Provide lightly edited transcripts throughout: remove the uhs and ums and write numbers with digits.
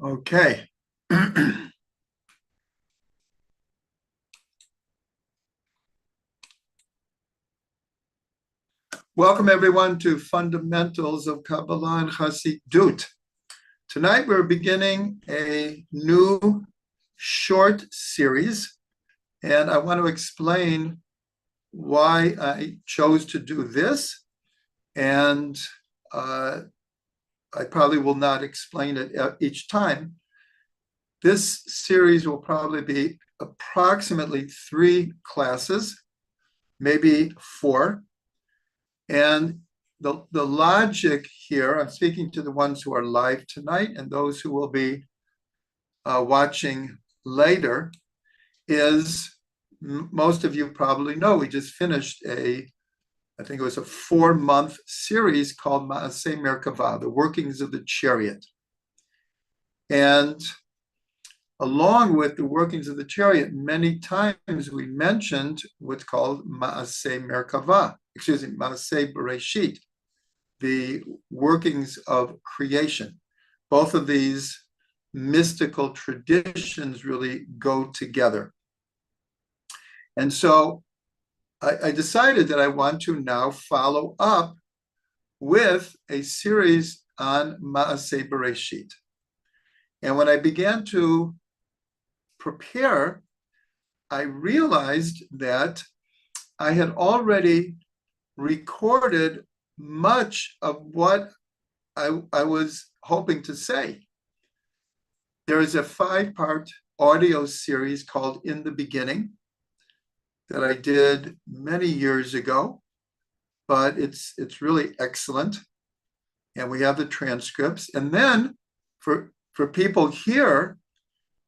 Okay. Welcome everyone to Fundamentals of Kabbalah and Chassidut. Tonight we're beginning a new short series, and I want to explain why I chose to do this. And I probably will not explain it each time. This series will probably be approximately 3 classes, maybe 4. And the logic here, I'm speaking to the ones who are live tonight and those who will be watching later, is most of you probably know we just finished I think it was a 4-month series called Maaseh Merkavah, the workings of the chariot. And along with the workings of the chariot, many times we mentioned what's called Maaseh Merkavah, Maaseh Bereishit, the workings of creation. Both of these mystical traditions really go together. And so I decided that I want to now follow up with a series on Maaseh Bereishit. And when I began to prepare, I realized that I had already recorded much of what I was hoping to say. There is a 5-part audio series called In the Beginning that I did many years ago, but it's really excellent. And we have the transcripts. And then for people here,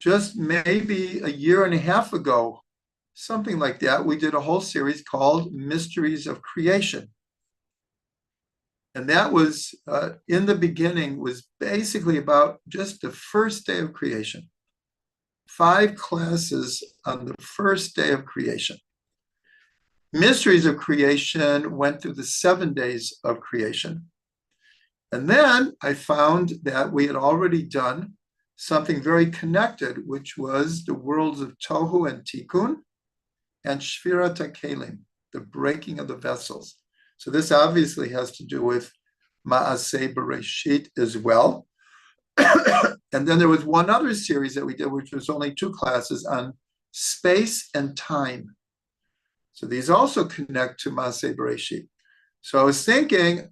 just maybe a year and a half ago, something like that, we did a whole series called Mysteries of Creation. And that was, In the Beginning, was basically about just the first day of creation. 5 classes on the first day of creation. Mysteries of Creation went through the 7 days of creation. And then I found that we had already done something very connected, which was the worlds of Tohu and Tikkun and Shvirat HaKelim, the breaking of the vessels. So this obviously has to do with Maaseh Bereishit as well. And then there was one other series that we did, which was only 2 classes on space and time. So these also connect to Maaseh Bereishit. So I was thinking,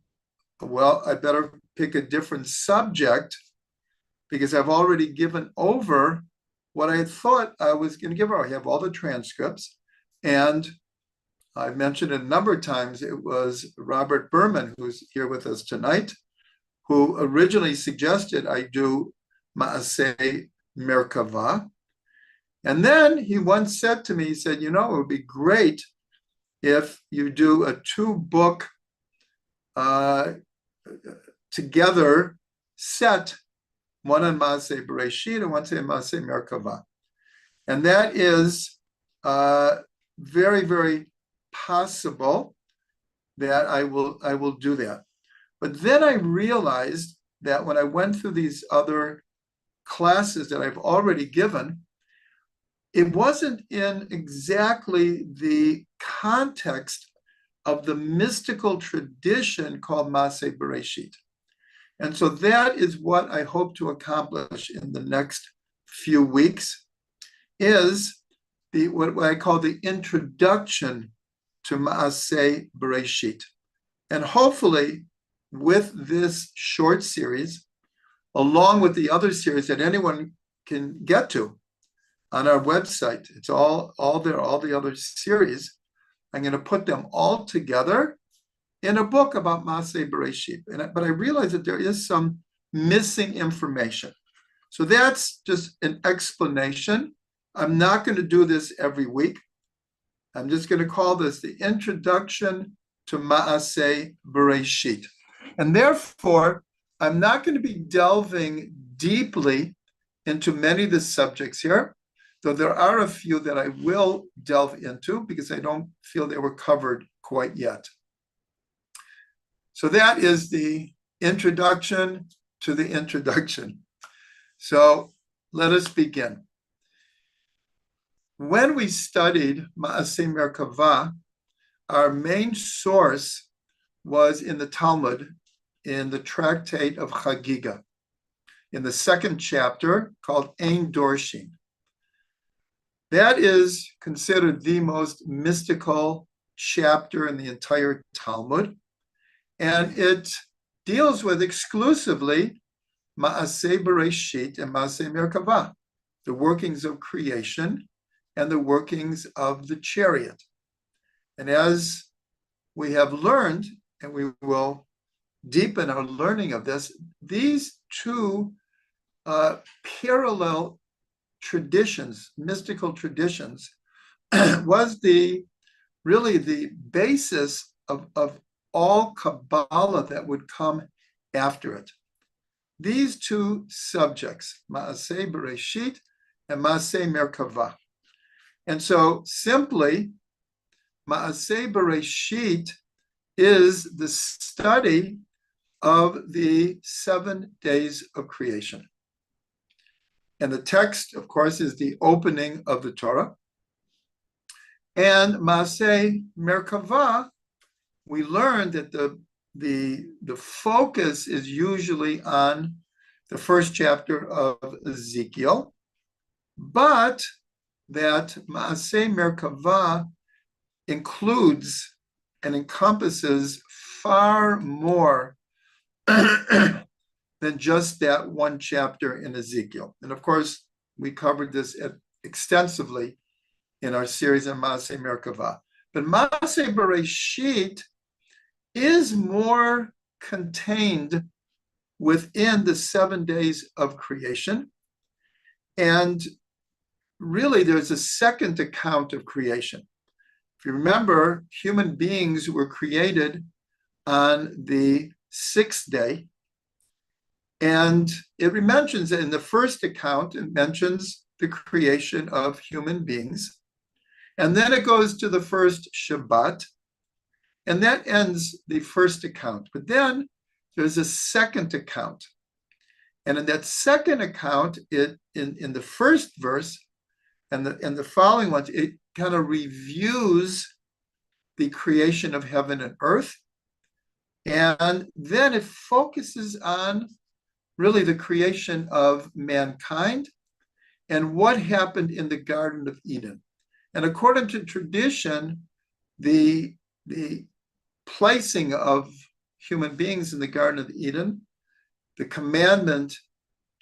well, I better pick a different subject because I've already given over what I had thought I was going to give over. I have all the transcripts, and I've mentioned it a number of times. It was Robert Berman, who's here with us tonight, who originally suggested I do Maaseh Merkavah. And then he once said to me, he said, it would be great if you do a 2-book together set, one on Maaseh Bereishit and one on Maaseh Merkavah. And that is very, very possible that I will do that. But then I realized that when I went through these other classes that I've already given, it wasn't in exactly the context of the mystical tradition called Maaseh Bereishit. And so that is what I hope to accomplish in the next few weeks, is what I call the introduction to Maaseh Bereishit. And hopefully with this short series, along with the other series that anyone can get to on our website, it's all there, all the other series, I'm going to put them all together in a book about Maaseh Bereishit. But I realize that there is some missing information. So that's just an explanation. I'm not going to do this every week. I'm just going to call this the introduction to Maaseh Bereishit. And therefore, I'm not going to be delving deeply into many of the subjects here, though there are a few that I will delve into because I don't feel they were covered quite yet. So that is the introduction to the introduction. So let us begin. When we studied Ma'aseh Merkavah, our main source was in the Talmud, in the tractate of Chagiga, in the second chapter called Ein Dorshin. That is considered the most mystical chapter in the entire Talmud, and it deals with exclusively Ma'aseh Bereishit and Ma'aseh Merkavah, the workings of creation and the workings of the chariot. And as we have learned, and we will deepen our learning of this, these two parallel traditions, mystical traditions, was really the basis of all Kabbalah that would come after it. These two subjects, Ma'aseh Bereishit and Ma'aseh Merkavah. And so simply, Ma'aseh Bereishit is the study of the 7 days of creation. And the text, of course, is the opening of the Torah. And Ma'aseh Merkavah, we learned that the focus is usually on the first chapter of Ezekiel, but that Ma'aseh Merkavah includes and encompasses far more than just that one chapter in Ezekiel. And of course, we covered this extensively in our series on Ma'aseh Merkavah. But Ma'aseh Bereishit is more contained within the 7 days of creation. And really, there's a second account of creation. If you remember, human beings were created on the 6th day. And it mentions in the first account, it mentions the creation of human beings. And then it goes to the first Shabbat. And that ends the first account. But then there's a second account. And in that second account, in the first verse and the following ones, it kind of reviews the creation of heaven and earth. And then it focuses on really the creation of mankind and what happened in the Garden of Eden. And according to tradition, the placing of human beings in the Garden of Eden, the commandment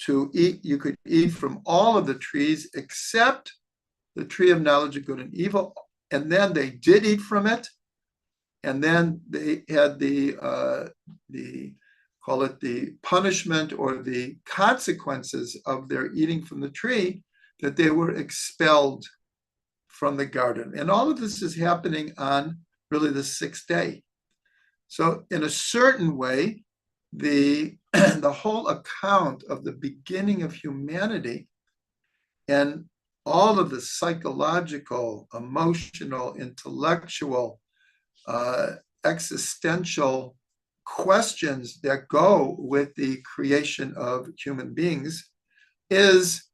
to eat, you could eat from all of the trees except the tree of knowledge of good and evil. And then they did eat from it. And then they had call it the punishment or the consequences of their eating from the tree, that they were expelled from the garden. And all of this is happening on really the 6th day. So in a certain way, the whole account of the beginning of humanity and all of the psychological, emotional, intellectual, existential questions that go with the creation of human beings is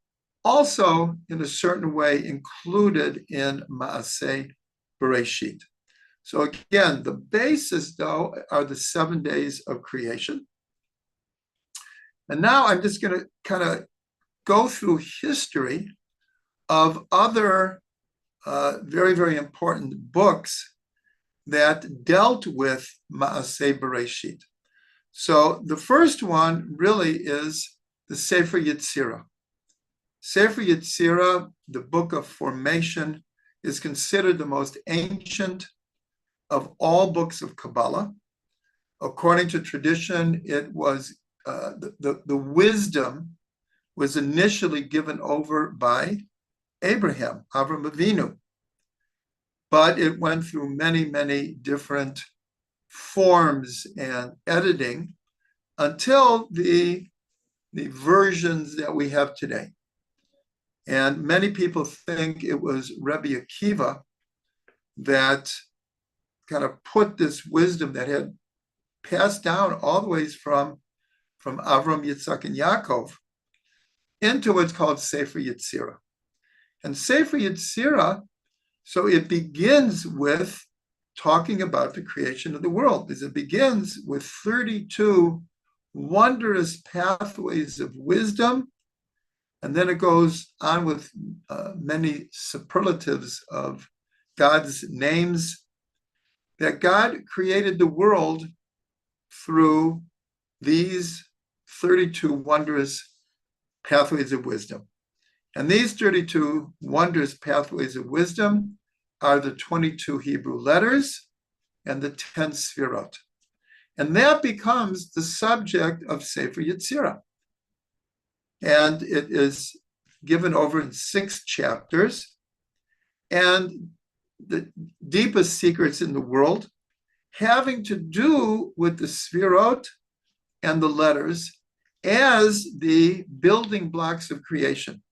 also, in a certain way, included in Ma'aseh Bereishit. So again, the basis, though, are the 7 days of creation. And now I'm just going to kind of go through history of other very, very important books that dealt with Ma'aseh Bereishit. So the first one really is the Sefer Yetzirah. Sefer Yetzirah, the book of formation, is considered the most ancient of all books of Kabbalah. According to tradition, it was the wisdom was initially given over by Abraham, Avram Avinu. But it went through many, many different forms and editing until the versions that we have today. And many people think it was Rabbi Akiva that kind of put this wisdom that had passed down all the ways from Avram, Yitzhak, and Yaakov, into what's called Sefer Yetzirah. And Sefer Yetzirah, so it begins with talking about the creation of the world, because it begins with 32 wondrous pathways of wisdom, and then it goes on with many superlatives of God's names, that God created the world through these 32 wondrous pathways of wisdom. And these 32 wondrous pathways of wisdom are the 22 Hebrew letters and the 10 Sfirot. And that becomes the subject of Sefer Yetzirah. And it is given over in 6 chapters. And the deepest secrets in the world having to do with the Sfirot and the letters as the building blocks of creation,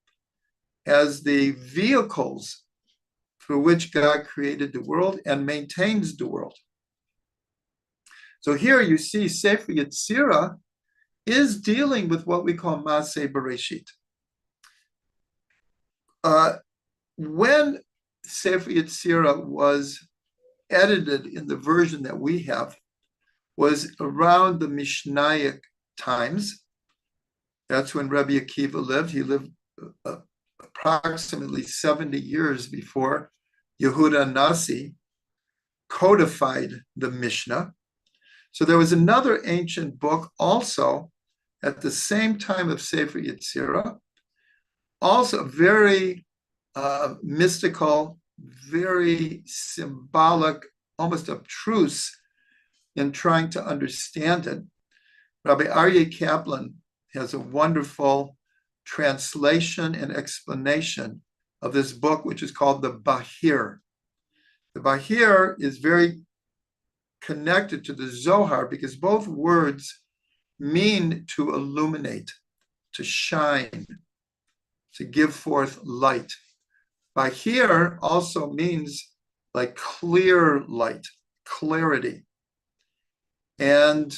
as the vehicles through which God created the world and maintains the world. So here you see Sefer Yetzirah is dealing with what we call Maaseh Bereishit. When Sefer Yetzirah was edited in the version that we have, was around the Mishnaic times. That's when Rabbi Akiva lived. He lived approximately 70 years before Yehuda Nasi codified the Mishnah. So there was another ancient book also at the same time of Sefer Yetzirah, also very mystical, very symbolic, almost abstruse in trying to understand it. Rabbi Aryeh Kaplan has a wonderful translation and explanation of this book, which is called the Bahir. The Bahir is very connected to the Zohar because both words mean to illuminate, to shine, to give forth light. Bahir also means like clear light, clarity. And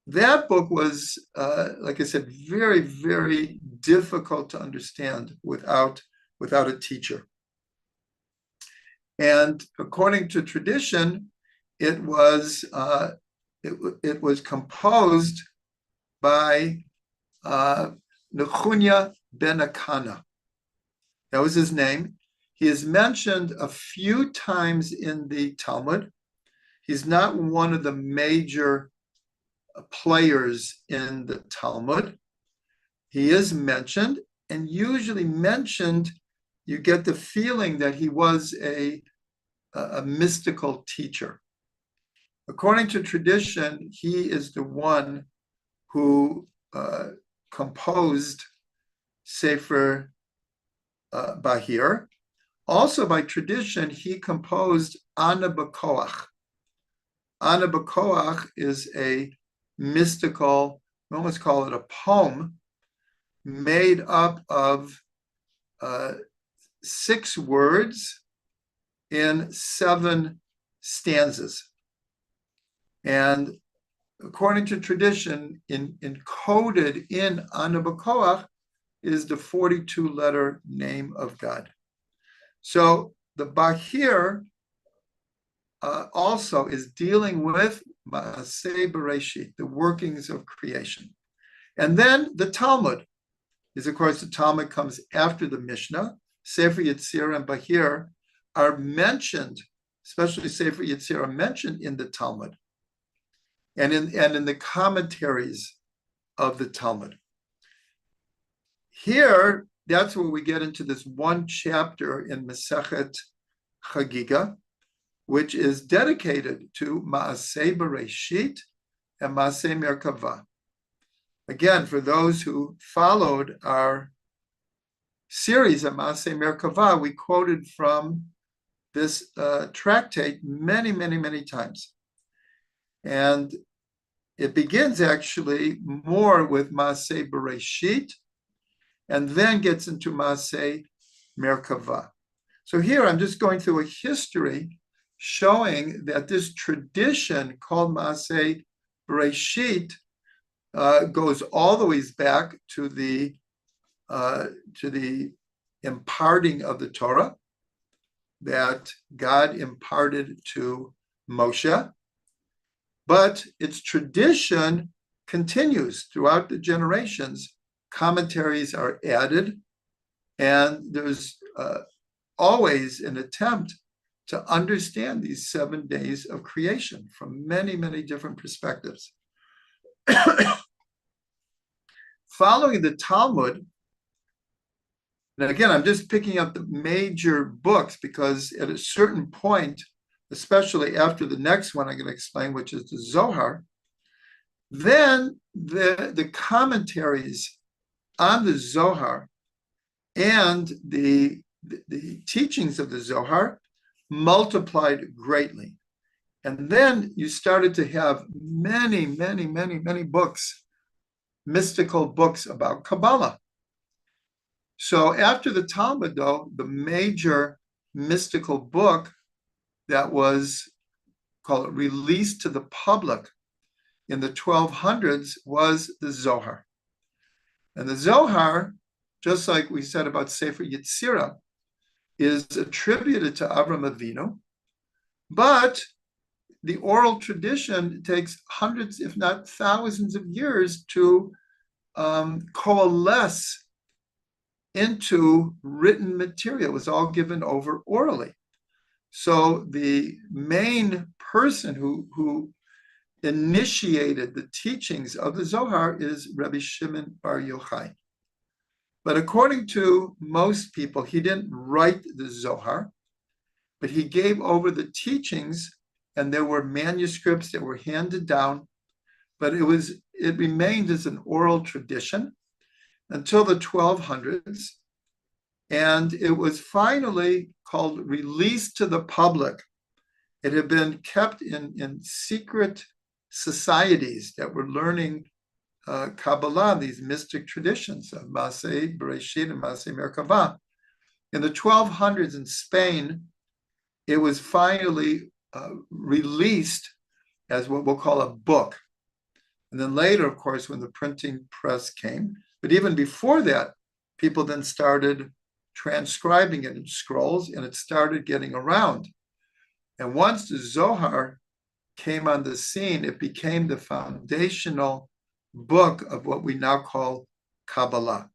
that book was, like I said, very, very difficult to understand without a teacher. And according to tradition, it was composed by Nechunya ben Akana. That was his name. He is mentioned a few times in the Talmud. He's not one of the major players in the Talmud. He is mentioned, and usually mentioned, you get the feeling that he was a mystical teacher. According to tradition, he is the one who composed Sefer Bahir. Also, by tradition, he composed Ana B'Koach. Ana B'Koach is a mystical, we almost call it a poem, made up of 6 words in 7 stanzas. And according to tradition, encoded in Ana B'Koach is the 42-letter name of God. So the Bahir also is dealing with Maaseh Bereishit, the workings of creation. And then the Talmud is, of course, the Talmud comes after the Mishnah. Sefer Yetzirah and Bahir are mentioned, especially Sefer Yetzirah mentioned in the Talmud and in the commentaries of the Talmud. Here, that's where we get into this one chapter in Masechet Chagiga, which is dedicated to Maaseh Bereishit and Maaseh Merkava. Again, for those who followed our series of Maaseh Merkava, we quoted from this tractate many, many, many times. And it begins actually more with Maaseh Bereishit and then gets into Maaseh Merkava. So here I'm just going through a history showing that this tradition called Maaseh Bereishit goes all the ways back to the imparting of the Torah that God imparted to Moshe, but its tradition continues throughout the generations. Commentaries are added, and there's always an attempt to understand these 7 days of creation from many, many different perspectives. Following the Talmud, and again, I'm just picking up the major books because at a certain point, especially after the next one I'm going to explain, which is the Zohar, then the commentaries on the Zohar and the teachings of the Zohar multiplied greatly. And then you started to have many, many, many, many books, mystical books about Kabbalah. So after the Talmud, though, the major mystical book that was called released to the public in the 1200s was the Zohar. And the Zohar, just like we said about Sefer Yetzirah, is attributed to Avram Avinu, but the oral tradition takes hundreds, if not thousands of years to coalesce into written material. It was all given over orally. So the main person who initiated the teachings of the Zohar is Rabbi Shimon Bar Yochai. But according to most people, he didn't write the Zohar, but he gave over the teachings, and there were manuscripts that were handed down, but it remained as an oral tradition until the 1200s, and it was finally called released to the public. It had been kept in secret societies that were learning Kabbalah, these mystic traditions of Maseh, Bereishit, and Maseh Merkavah. In the 1200s in Spain, it was finally released as what we'll call a book. And then later, of course, when the printing press came, but even before that, people then started transcribing it in scrolls, and it started getting around. And once the Zohar came on the scene, it became the foundational book of what we now call Kabbalah.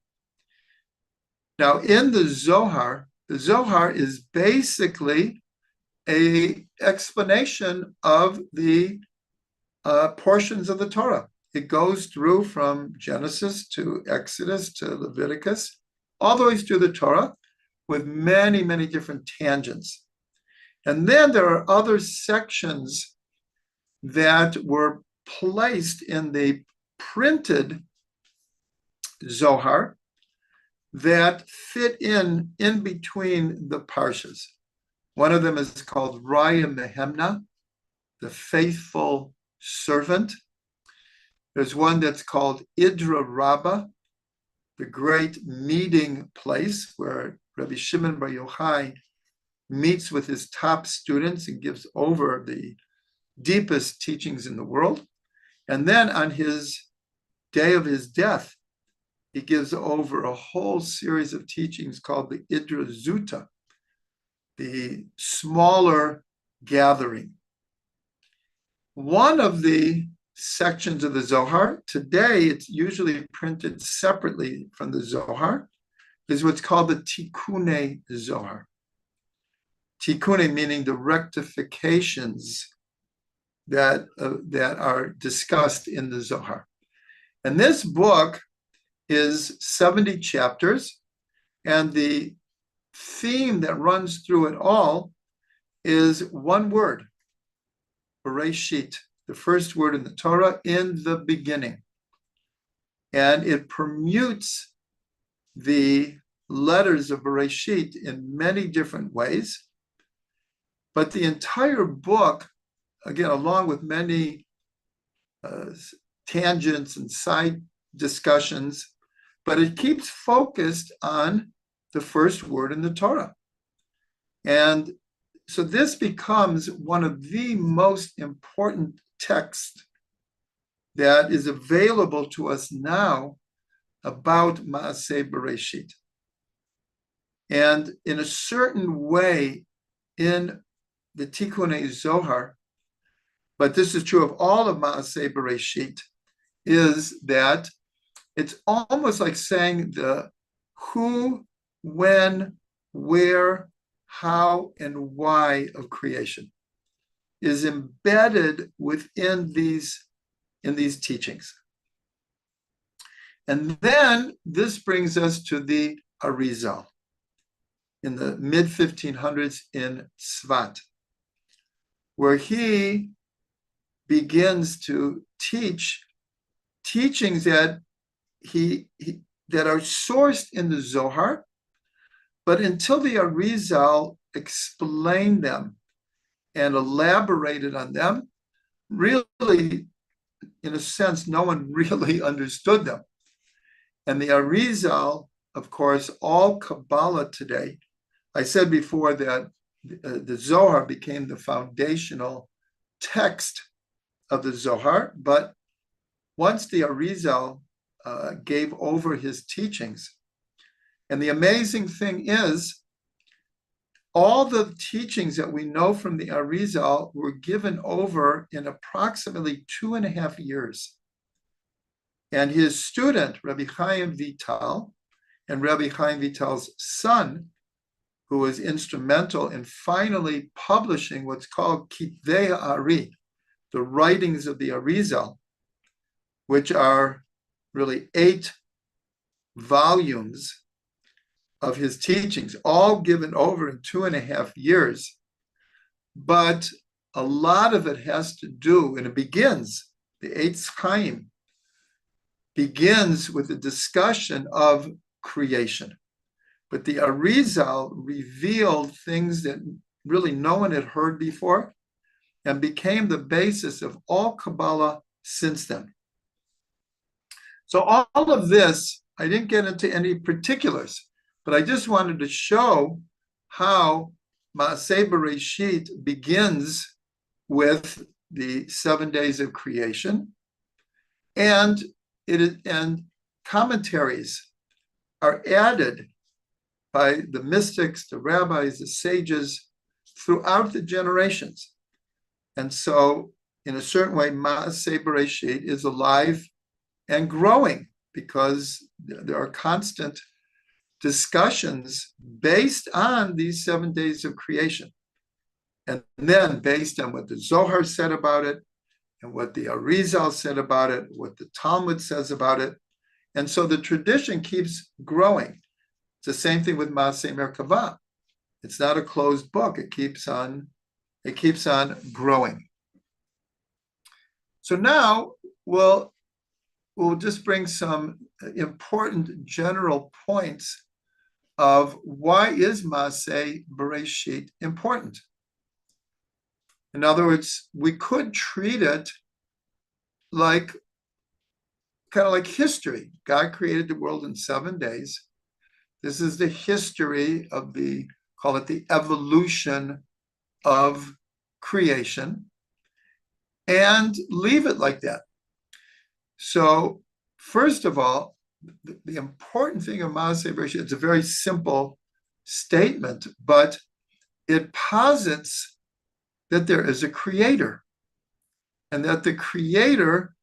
Now, in the Zohar is basically an explanation of the portions of the Torah. It goes through from Genesis to Exodus to Leviticus, all the way through the Torah, with many, many different tangents. And then there are other sections that were placed in the printed Zohar that fit in between the parshas. One of them is called Raya Mehemna, the faithful servant. There's one that's called Idra Rabbah, the great meeting place where Rabbi Shimon Bar Yochai meets with his top students and gives over the deepest teachings in the world. And then on his day of his death, he gives over a whole series of teachings called the Idra Zuta, the smaller gathering. One of the sections of the Zohar, today it's usually printed separately from the Zohar, is what's called the Tikkune Zohar. Tikkune meaning the rectifications that are discussed in the Zohar. And this book is 70 chapters, and the theme that runs through it all is one word, Bereishit, the first word in the Torah, in the beginning. And it permutes the letters of Bereishit in many different ways. But the entire book, again, along with many tangents and side discussions, but it keeps focused on the first word in the Torah. And so this becomes one of the most important texts that is available to us now about Maaseh Bereishit. And in a certain way, in the Tikkunei Zohar, but this is true of all of Maaseh Bereishit, is that it's almost like saying the who, when, where, how, and why of creation is embedded within these teachings. And then this brings us to the Arizal in the mid-1500s in Tzvat, where he begins to teach teachings that that are sourced in the Zohar, but until the Arizal explained them and elaborated on them, really, in a sense, no one really understood them. And the Arizal, of course, all Kabbalah today, I said before that the Zohar became the foundational text of the Zohar, but once the Arizal gave over his teachings, and the amazing thing is, all the teachings that we know from the Arizal were given over in approximately 2.5 years. And his student, Rabbi Chaim Vital, and Rabbi Chaim Vital's son, who was instrumental in finally publishing what's called Kitvei Ari, the writings of the Arizal, which are really 8 volumes of his teachings, all given over in 2.5 years. But a lot of it has to do, and it begins, the Eitz Chaim begins with a discussion of creation. But the Arizal revealed things that really no one had heard before and became the basis of all Kabbalah since then. So all of this, I didn't get into any particulars, but I just wanted to show how Maaseh Bereishit begins with the 7 days of creation, and commentaries are added by the mystics, the rabbis, the sages throughout the generations. And so, in a certain way, Maaseh Bereishit is alive and growing because there are constant discussions based on these 7 days of creation. And then based on what the Zohar said about it, and what the Arizal said about it, what the Talmud says about it. And so the tradition keeps growing. It's the same thing with Maaseh Merkavah. It's not a closed book. It keeps on growing. So now we'll just bring some important general points of why is Maaseh Bereishit important. In other words, we could treat it like kind of like history. God created the world in 7 days. This is the history of call it the evolution of creation, and leave it like that. So first of all, the important thing of Maaseh Bereishit, it's a very simple statement, but it posits that there is a creator and that the creator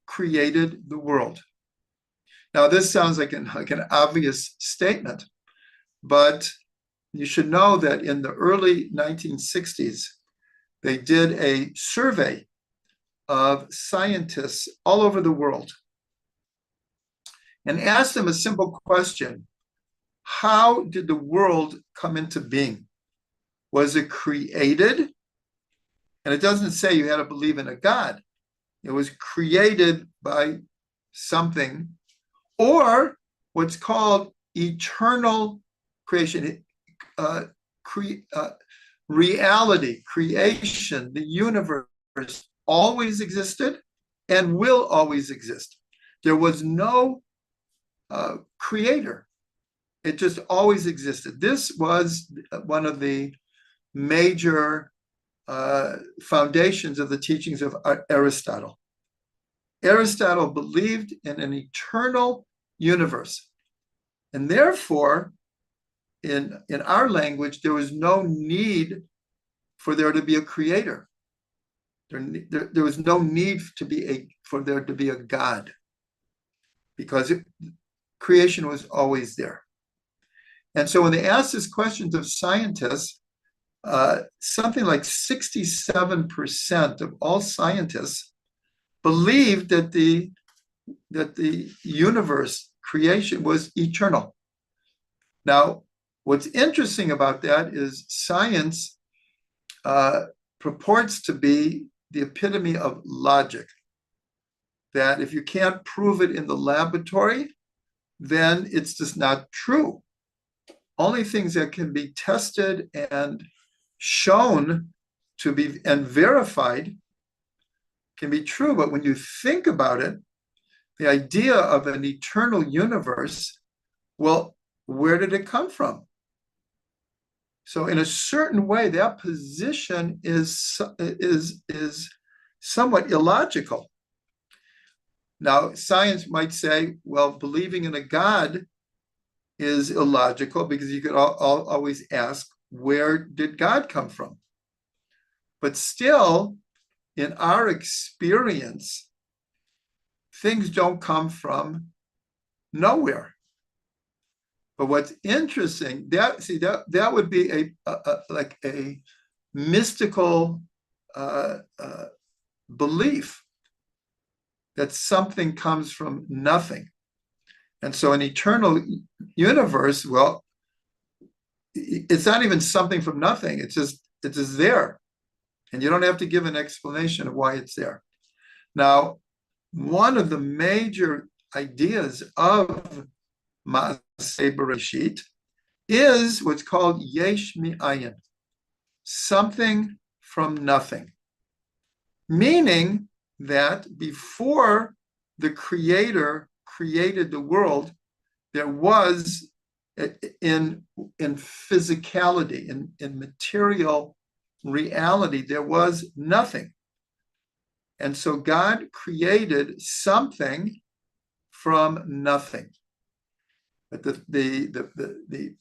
created the world. Now, this sounds like an obvious statement, but you should know that in the early 1960s, they did a survey of scientists all over the world and asked them a simple question: how did the world come into being? Was it created? And it doesn't say you had to believe in a God. It was created by something, or what's called eternal creation, reality, creation, the universe always existed and will always exist. There was no creator. It just always existed. This was one of the major foundations of the teachings of Aristotle. Aristotle believed in an eternal universe. And therefore, in our language, there was no need for there to be a creator. There was no need for there to be a God, because creation was always there. And so when they asked these questions of scientists, something like 67% of all scientists believed that the universe creation was eternal. Now, what's interesting about that is science purports to be the epitome of logic, that if you can't prove it in the laboratory, then it's just not true. Only things that can be tested and shown to be and verified can be true. But when you think about it, the idea of an eternal universe, well, where did it come from? So in a certain way, that position is somewhat illogical. Now, science might say, well, believing in a God is illogical, because you could always ask, where did God come from? But still, in our experience, things don't come from nowhere. But what's interesting, that would be like a mystical belief that something comes from nothing. And so an eternal universe, well, it's not even something from nothing. It's just there. And you don't have to give an explanation of why it's there. Now, one of the major ideas of Maaseh Bereishit is what's called yesh mi'ayin, something from nothing. Meaning that before the creator created the world, there was in physicality, in material reality, there was nothing. And so God created something from nothing. But the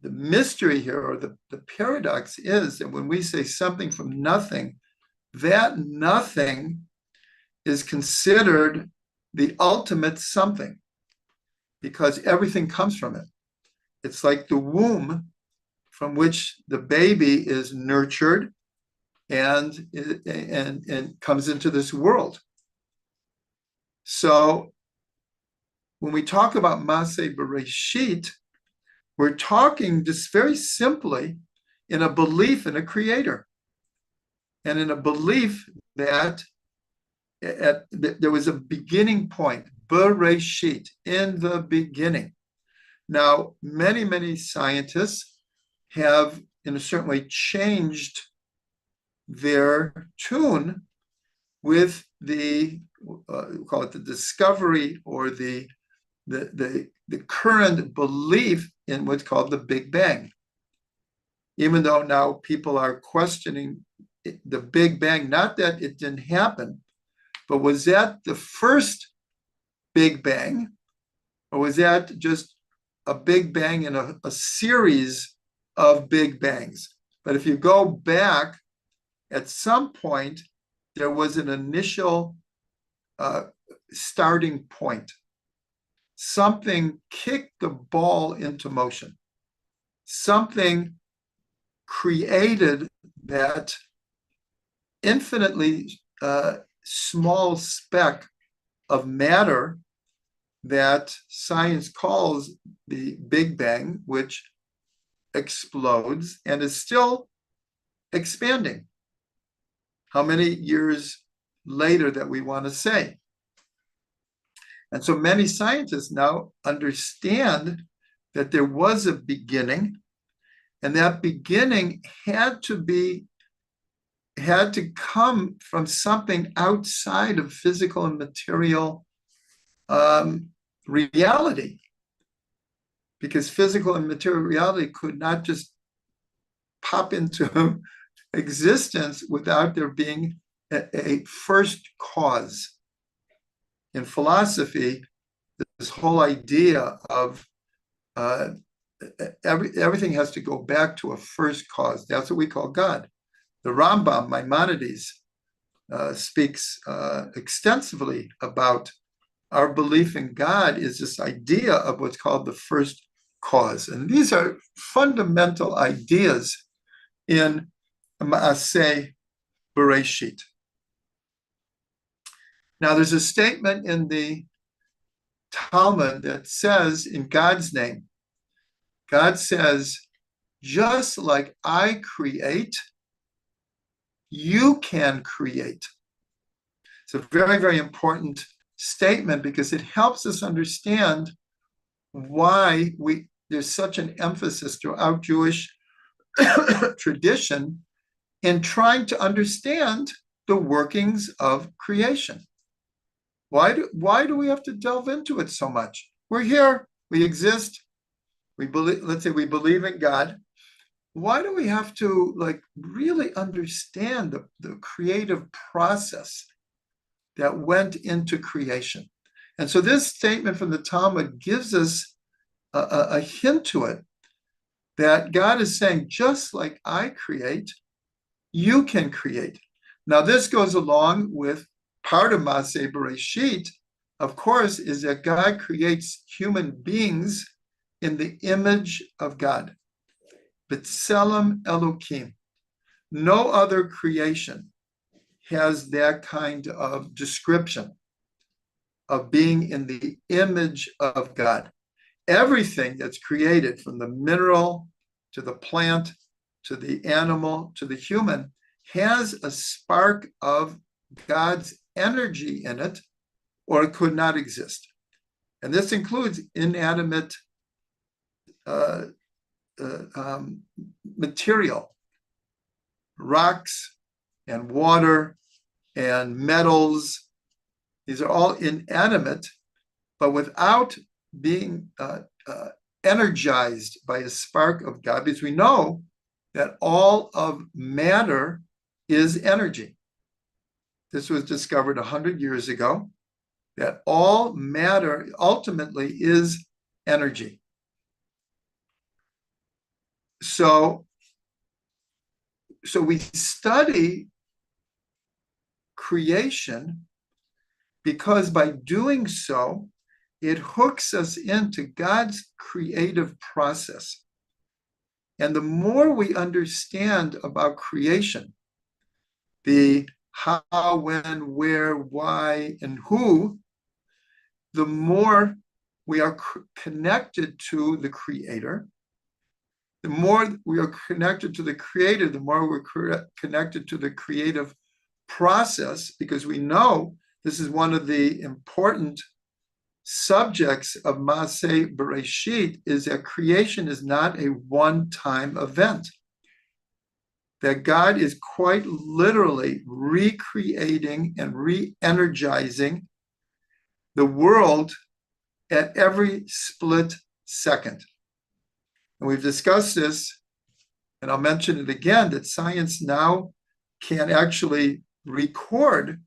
mystery here, or the paradox, is that when we say something from nothing, that nothing is considered the ultimate something, because everything comes from it. It's like the womb from which the baby is nurtured and comes into this world. So when we talk about Maaseh Bereishit, we're talking just very simply in a belief in a creator, and in a belief that there was a beginning point, Bereishit, in the beginning. Now, many scientists have, in a certain way, changed their tune with the call it the discovery, or the current belief in what's called the Big Bang. Even though now people are questioning the Big Bang, not that it didn't happen, but was that the first Big Bang, or was that just a Big Bang in a series of Big Bangs? But if you go back, at some point, there was an initial starting point. Something kicked the ball into motion. Something created that infinitely small speck of matter that science calls the Big Bang, which explodes and is still expanding. How many years later that we want to say? And so many scientists now understand that there was a beginning, and that beginning had to come from something outside of physical and material reality, because physical and material reality could not just pop into existence without there being a first cause. in philosophy, this whole idea of everything has to go back to a first cause. That's what we call God. The Rambam, Maimonides, speaks extensively about our belief in God is this idea of what's called the first cause. And these are fundamental ideas in Maaseh Bereishit. Now, there's a statement in the Talmud that says, in God's name, God says, just like I create, you can create. It's a very, very important statement because it helps us understand why there's such an emphasis throughout Jewish tradition in trying to understand the workings of creation. Why do we have to delve into it so much? We're here, we exist, we believe, let's say we believe in God. Why do we have to really understand the creative process that went into creation? And so this statement from the Talmud gives us a hint to it, that God is saying, just like I create, you can create. Now, this goes along with part of Maaseh Bereishit, of course, is that God creates human beings in the image of God. B'Tselem Elokim. No other creation has that kind of description of being in the image of God. Everything that's created, from the mineral to the plant to the animal to the human, has a spark of God's energy in it, or it could not exist. And this includes inanimate material, rocks and water and metals. These are all inanimate, but without being energized by a spark of God, because we know that all of matter is energy. This was discovered 100 years ago, that all matter ultimately is energy. So we study creation because by doing so, it hooks us into God's creative process. And the more we understand about creation, the how, when, where, why, and who, the more we are connected to the Creator. The more we are connected to the Creator, the more we're connected to the creative process, because we know this is one of the important subjects of Maaseh Bereishit, is that creation is not a one-time event. That God is quite literally recreating and re-energizing the world at every split second. And we've discussed this, and I'll mention it again, that science now can actually record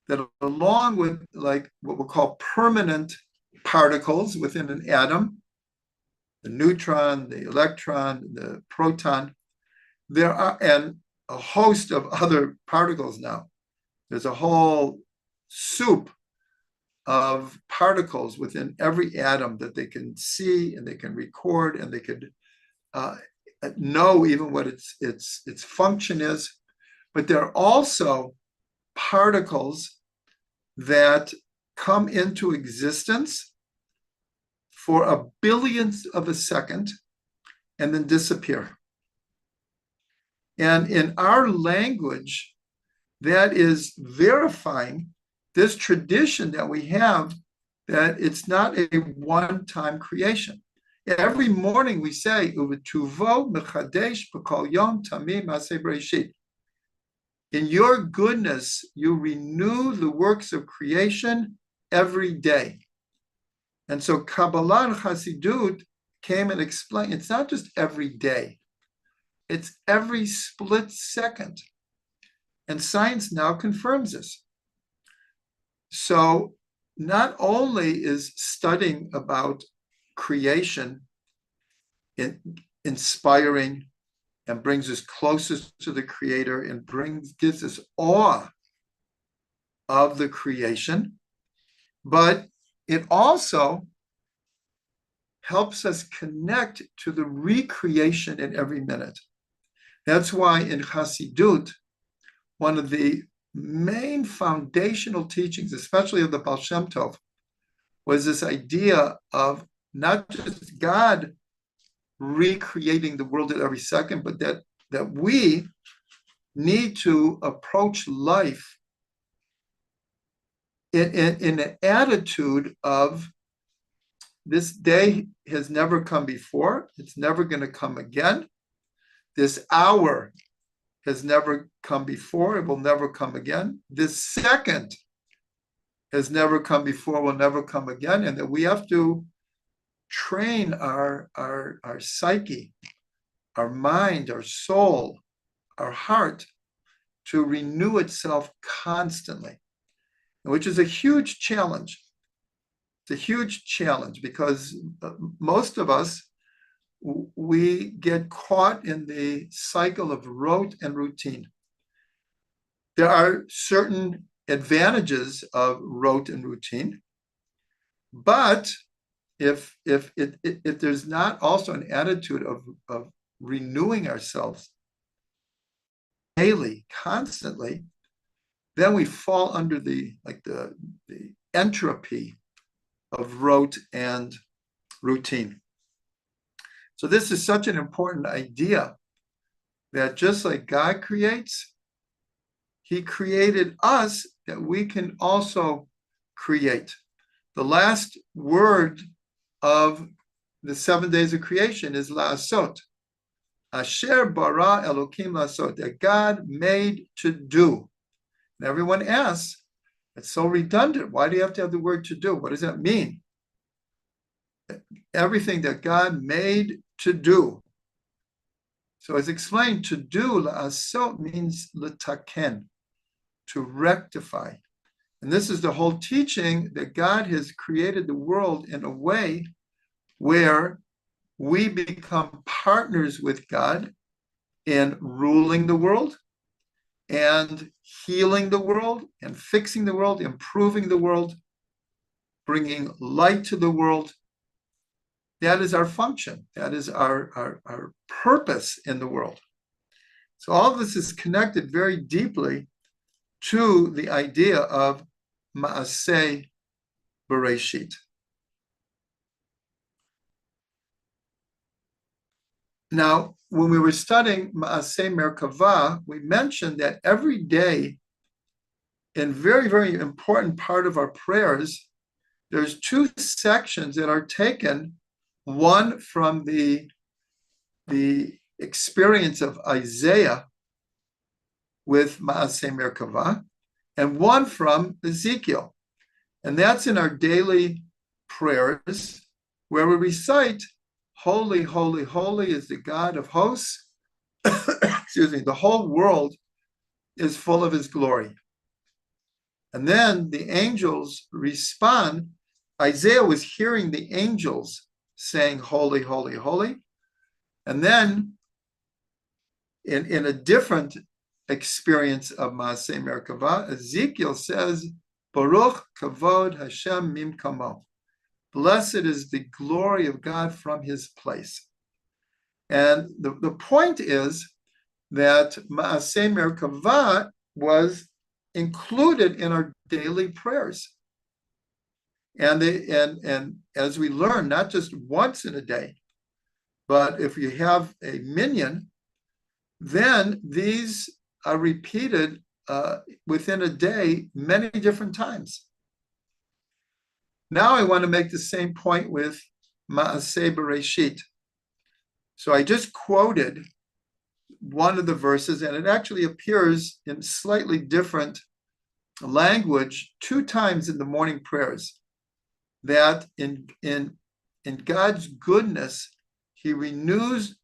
that along with what we'll call permanent particles within an atom, the neutron, the electron, the proton, there are, and a host of other particles now. There's a whole soup of particles within every atom that they can see and they can record, and they could know even what its function is. But there are also particles that come into existence for a billionth of a second and then disappear. And in our language, that is verifying this tradition that we have, that it's not a one-time creation. Every morning we say, "Uvetuvo mechadesh b'kol yom tamim maaseh bereishit." In your goodness, you renew the works of creation every day. And so Kabbalah and Chassidut came and explained, it's not just every day, it's every split second. And science now confirms this. So not only is studying about creation inspiring and brings us closest to the Creator and gives us awe of the creation, but it also helps us connect to the recreation in every minute. That's why in Hasidut, one of the main foundational teachings, especially of the Baal Shem Tov, was this idea of not just God recreating the world at every second, but that we need to approach life in an attitude of this day has never come before, it's never going to come again. This hour has never come before, it will never come again. This second has never come before, will never come again, and that we have to train our psyche, our mind, our soul, our heart to renew itself constantly, which is a huge challenge. It's a huge challenge because most of us, we get caught in the cycle of rote and routine. There are certain advantages of rote and routine, but if there's not also an attitude of renewing ourselves daily, constantly, then we fall under the entropy of rote and routine. So this is such an important idea that just like God creates, he created us that we can also create. The last word of the 7 days of creation is la'asot. Asher bara Elokim la'asot, that God made to do. And everyone asks, it's so redundant. Why do you have to have the word to do? What does that mean? Everything that God made to do. So as explained, to do, la'asot, means letaken, to rectify. And this is the whole teaching that God has created the world in a way where we become partners with God in ruling the world and healing the world and fixing the world, improving the world, bringing light to the world. That is our function. That is our purpose in the world. So all of this is connected very deeply to the idea of Ma'aseh Bereishit. Now, when we were studying Ma'aseh Merkavah, we mentioned that every day, in very, very important part of our prayers, there's two sections that are taken, one from the experience of Isaiah with Ma'aseh Merkavah, and one from Ezekiel. And that's in our daily prayers, where we recite, Holy, holy, holy is the God of hosts. Excuse me, the whole world is full of his glory. And then the angels respond. Isaiah was hearing the angels saying, Holy, holy, holy. And then in a different experience of Maaseh Merkavah, Ezekiel says, Baruch kavod Hashem mimkamo. Blessed is the glory of God from his place. And the point is that Maaseh Merkavah was included in our daily prayers. And as we learn, not just once in a day, but if you have a minyan, then these are repeated within a day many different times. Now I want to make the same point with Ma'aseh Bereishit. So I just quoted one of the verses, and it actually appears in slightly different language 2 times in the morning prayers, that in God's goodness, he renews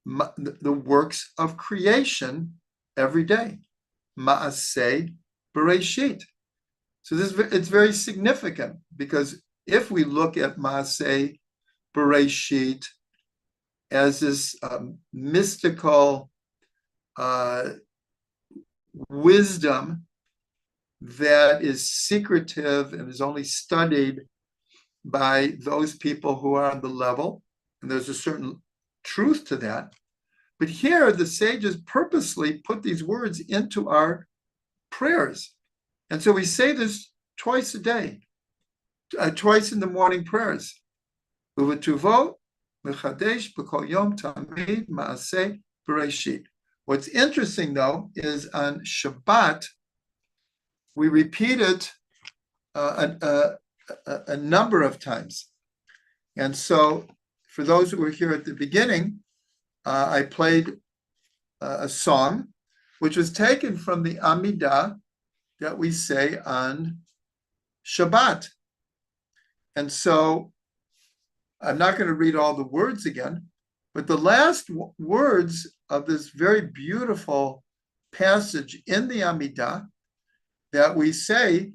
the works of creation every day. Ma'aseh Bereishit. So it's very significant, because if we look at Maaseh Bereishit as this mystical wisdom that is secretive and is only studied by those people who are on the level, and there's a certain truth to that. But here, the sages purposely put these words into our prayers. And so we say this twice a day, twice in the morning prayers. Uvetuvo, mechadesh, b'kol yom tamid, maaseh bereishit. What's interesting, though, is on Shabbat, we repeat it a number of times. And so for those who were here at the beginning, I played a song, which was taken from the Amidah that we say on Shabbat. And so I'm not going to read all the words again, but the last words of this very beautiful passage in the Amidah that we say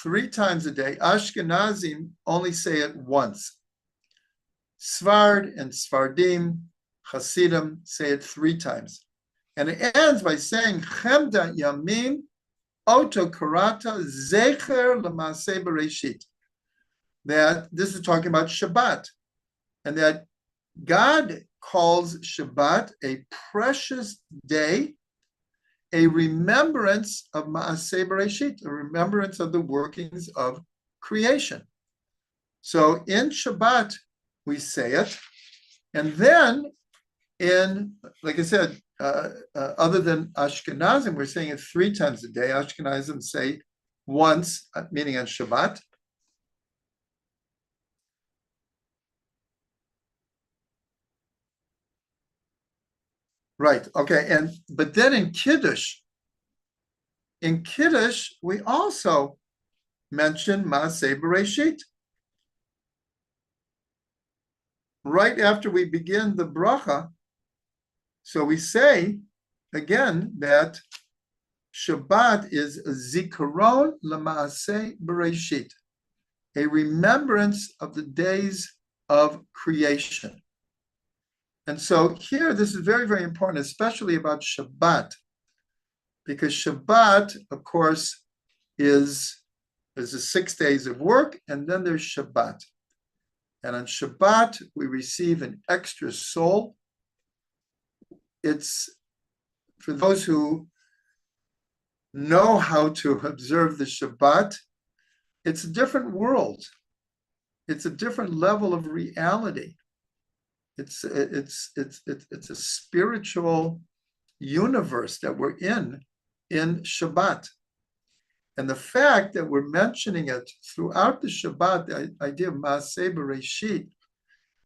3 times a day. Ashkenazim only say it once. Svard and Svardim, Hasidim say it 3 times. And it ends by saying, Chemda Yamim Oto Karata Zecher L'Maaseh Bereishit. That this is talking about Shabbat, and that God calls Shabbat a precious day, a remembrance of Maaseh Bereishit, a remembrance of the workings of creation. So in Shabbat, we say it. And then like I said, other than Ashkenazim, we're saying it 3 times a day. Ashkenazim say once, meaning on Shabbat. Right, okay, but then in Kiddush, we also mention Maaseh Bereishit. Right after we begin the bracha, so we say again that Shabbat is a zikaron l'maaseh Bereishit, a remembrance of the days of creation. And so here, this is very, very important, especially about Shabbat, because Shabbat, of course, is the 6 days of work, and then there's Shabbat. And on Shabbat, we receive an extra soul. It's for those who know how to observe the Shabbat, it's a different world. It's a different level of reality. It's a spiritual universe that we're in Shabbat. And the fact that we're mentioning it throughout the Shabbat, the idea of Maaseh Bereishit,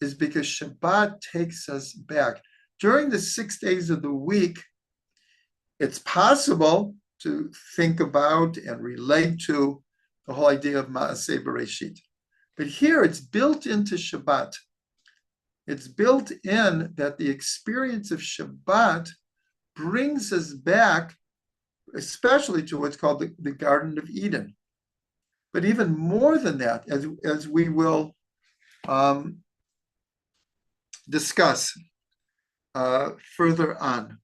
is because Shabbat takes us back. During the 6 days of the week, it's possible to think about and relate to the whole idea of Maaseh Bereishit. But here it's built into Shabbat. It's built in that the experience of Shabbat brings us back, especially to what's called the Garden of Eden. But even more than that, as we will discuss further on.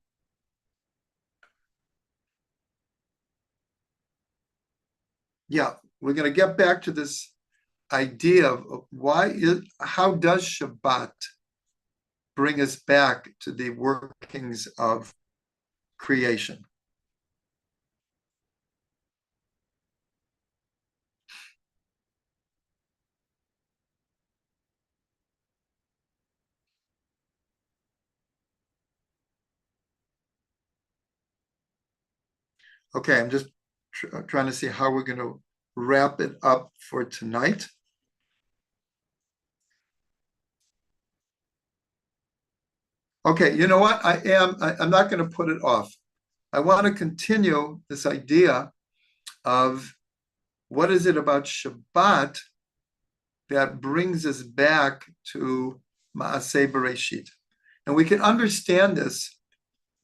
Yeah, we're going to get back to this idea of how does Shabbat bring us back to the workings of creation. Okay, I'm just trying to see how we're going to wrap it up for tonight. Okay, you know what? I'm not going to put it off. I want to continue this idea of what is it about Shabbat that brings us back to Maaseh Bereishit. And we can understand this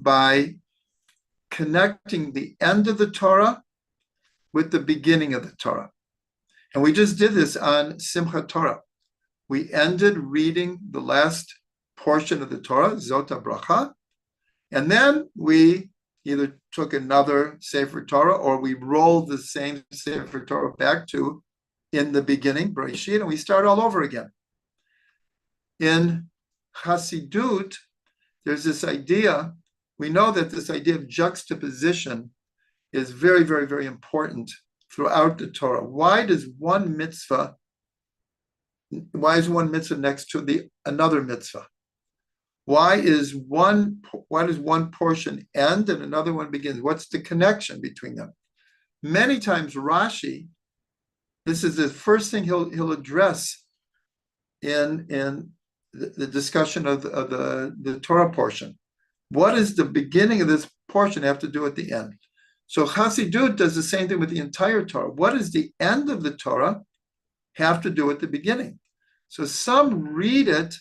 by connecting the end of the Torah with the beginning of the Torah. And we just did this on Simchat Torah. We ended reading the last portion of the Torah, Zot HaBracha, and then we either took another Sefer Torah or we rolled the same Sefer Torah back to in the beginning, Bereishit, and we start all over again. In Hasidut, there's this idea, we know that this idea of juxtaposition is very, very, very important throughout the Torah. Why is one mitzvah next to another mitzvah? Why does one portion end and another one begins? What's the connection between them? Many times Rashi, this is the first thing he'll address in the discussion of the Torah portion. What does the beginning of this portion have to do at the end? So Hasidut does the same thing with the entire Torah. What does the end of the Torah have to do with the beginning? So some read it,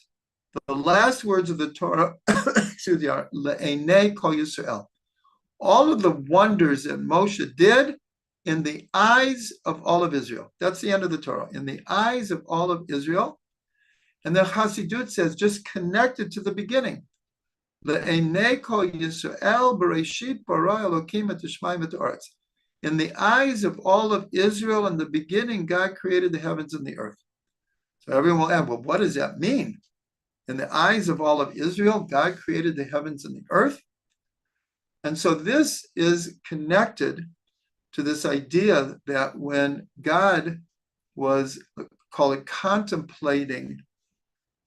the last words of the Torah, excuse me, are Le'enei Kol Yisrael. All of the wonders that Moshe did in the eyes of all of Israel. That's the end of the Torah. In the eyes of all of Israel. And then Hasidut says, just connect it to the beginning. Le'enei Kol Yisrael Bereishit bara Elokim et Shemaim et ha'aretz. In the eyes of all of Israel, in the beginning, God created the heavens and the earth. So everyone will ask, well, what does that mean? In the eyes of all of Israel, God created the heavens and the earth. And so this is connected to this idea that when God was, call it, contemplating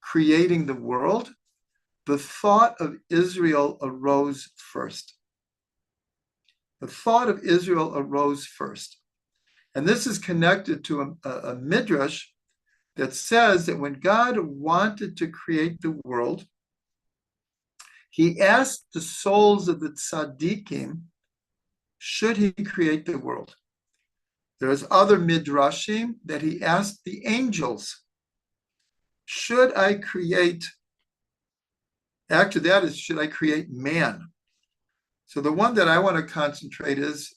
creating the world, the thought of Israel arose first. The thought of Israel arose first. And this is connected to a midrash that says that when God wanted to create the world, he asked the souls of the tzaddikim, should he create the world? There's other midrashim that he asked the angels, should I create, actually that is, should I create man? So the one that I want to concentrate is,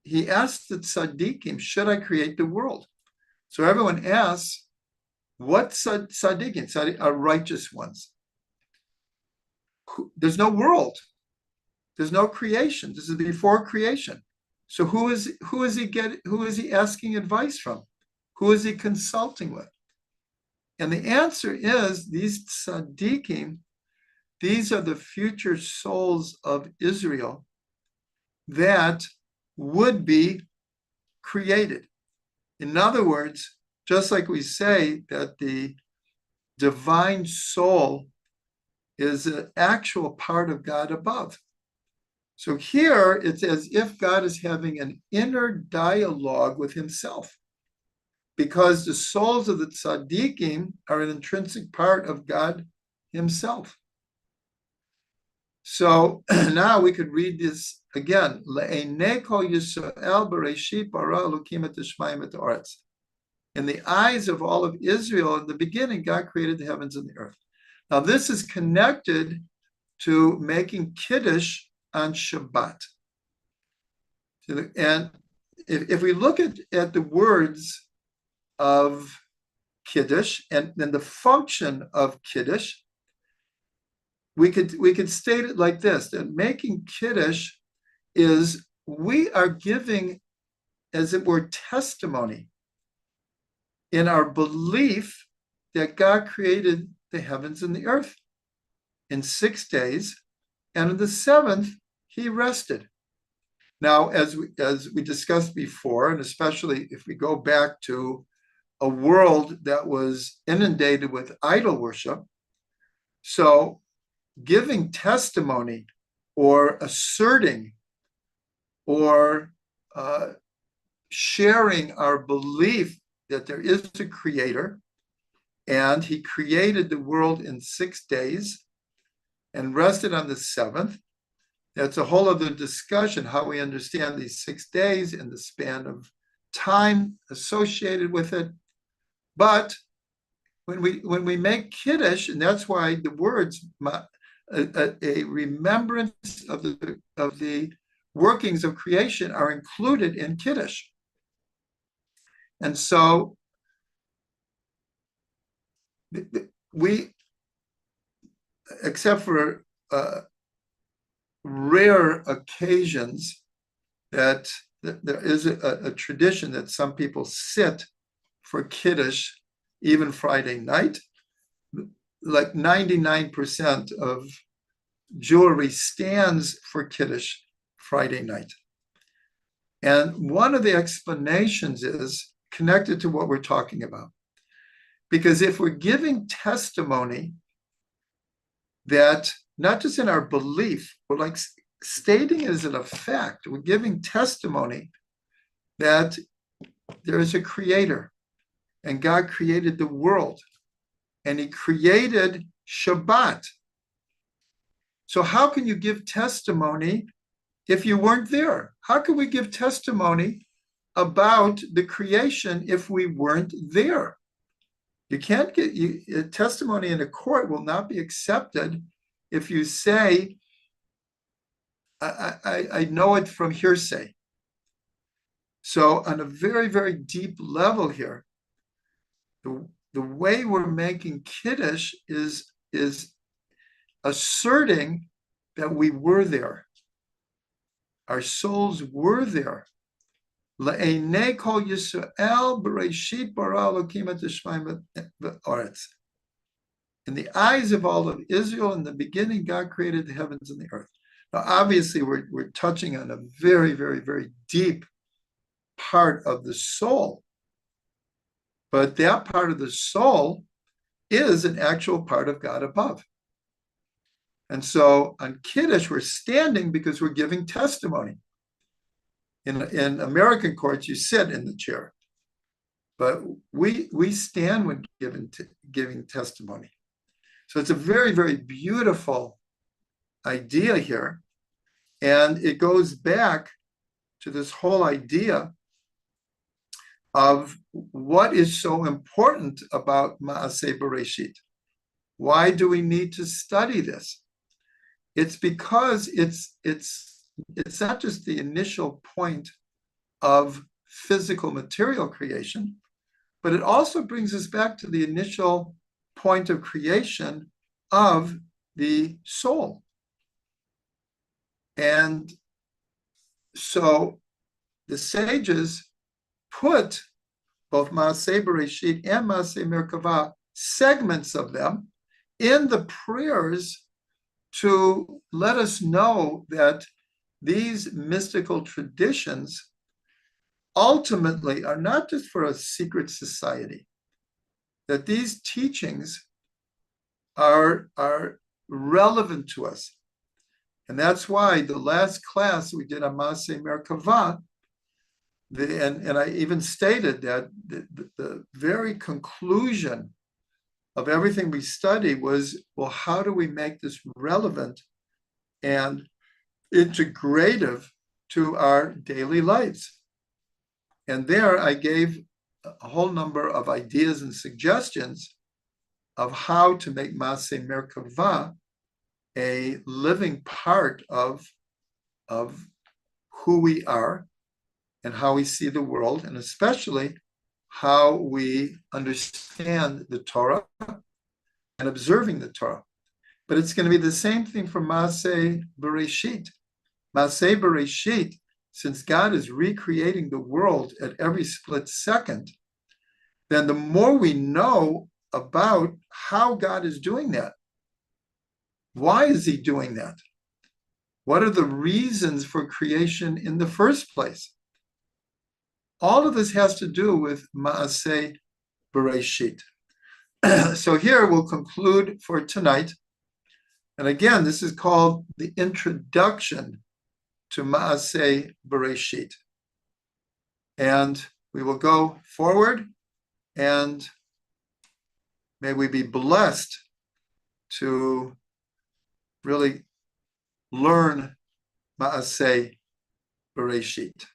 he asked the tzaddikim, should I create the world? So everyone asks, what tzaddikim? Tzaddikim are righteous ones. There's no world. There's no creation. This is before creation. So who is he asking advice from? Who is he consulting with? And the answer is these tzaddikim, these are the future souls of Israel that would be created. In other words, just like we say that the divine soul is an actual part of God above. So here it's as if God is having an inner dialogue with himself, because the souls of the tzaddikim are an intrinsic part of God himself. So now we could read this again. Le'enei kol Yisrael bereishit bara Elokim et hashmayim et ha'aretz. In the eyes of all of Israel, in the beginning, God created the heavens and the earth. Now this is connected to making Kiddush on Shabbat. And if we look at the words of Kiddush and then the function of Kiddush, we could state it like this, that making Kiddush is we are giving, as it were, testimony in our belief that God created the heavens and the earth in 6 days, and on the seventh, he rested. Now, as we discussed before, and especially if we go back to a world that was inundated with idol worship, so giving testimony or asserting or sharing our belief that there is a creator and he created the world in 6 days and rested on the seventh. That's a whole other discussion, how we understand these 6 days and the span of time associated with it. But when we make Kiddush, and that's why the words, a remembrance of the workings of creation are included in Kiddush. And so we, except for rare occasions that there is a tradition that some people sit for Kiddush even Friday night, like 99% of jewelry stands for Kiddush Friday night. And one of the explanations is connected to what we're talking about. Because if we're giving testimony that not just in our belief, we're like stating it as a fact, we're giving testimony that there is a creator and God created the world and he created Shabbat. So how can you give testimony if you weren't there? How can we give testimony about the creation if we weren't there? You can't get a testimony in a court will not be accepted if you say, I know it from hearsay. So on a very, very deep level here, the way we're making Kiddush is asserting that we were there. Our souls were there. La'einei kol Yisrael Bereishit bara Elokim et hashamayim v'aretz. In the eyes of all of Israel, in the beginning, God created the heavens and the earth. Now, obviously, we're touching on a very, very, very deep part of the soul. But that part of the soul is an actual part of God above. And so on Kiddush, we're standing because we're giving testimony. In American courts, you sit in the chair. But we stand when giving testimony. So it's a very, very beautiful idea here. And it goes back to this whole idea of what is so important about Maaseh Bereishit. Why do we need to study this? It's because it's not just the initial point of physical material creation, but it also brings us back to the initial point of creation of the soul. And so the sages put both Maaseh Bereishit and Maaseh Merkavah, segments of them, in the prayers to let us know that these mystical traditions ultimately are not just for a secret society, that these teachings are relevant to us. And that's why the last class we did on Maaseh Merkavah, and I even stated that the very conclusion of everything we study was, well, how do we make this relevant and integrative to our daily lives? And there I gave a whole number of ideas and suggestions of how to make Maaseh Merkavah a living part of who we are and how we see the world, and especially how we understand the Torah and observing the Torah. But it's going to be the same thing for Maaseh Bereishit. Maaseh Bereishit, since God is recreating the world at every split second, then the more we know about how God is doing that, why is he doing that? What are the reasons for creation in the first place? All of this has to do with Maaseh Bereishit. So here we'll conclude for tonight. And again, this is called the introduction to Maaseh Bereishit. And we will go forward, and may we be blessed to really learn Maaseh Bereishit.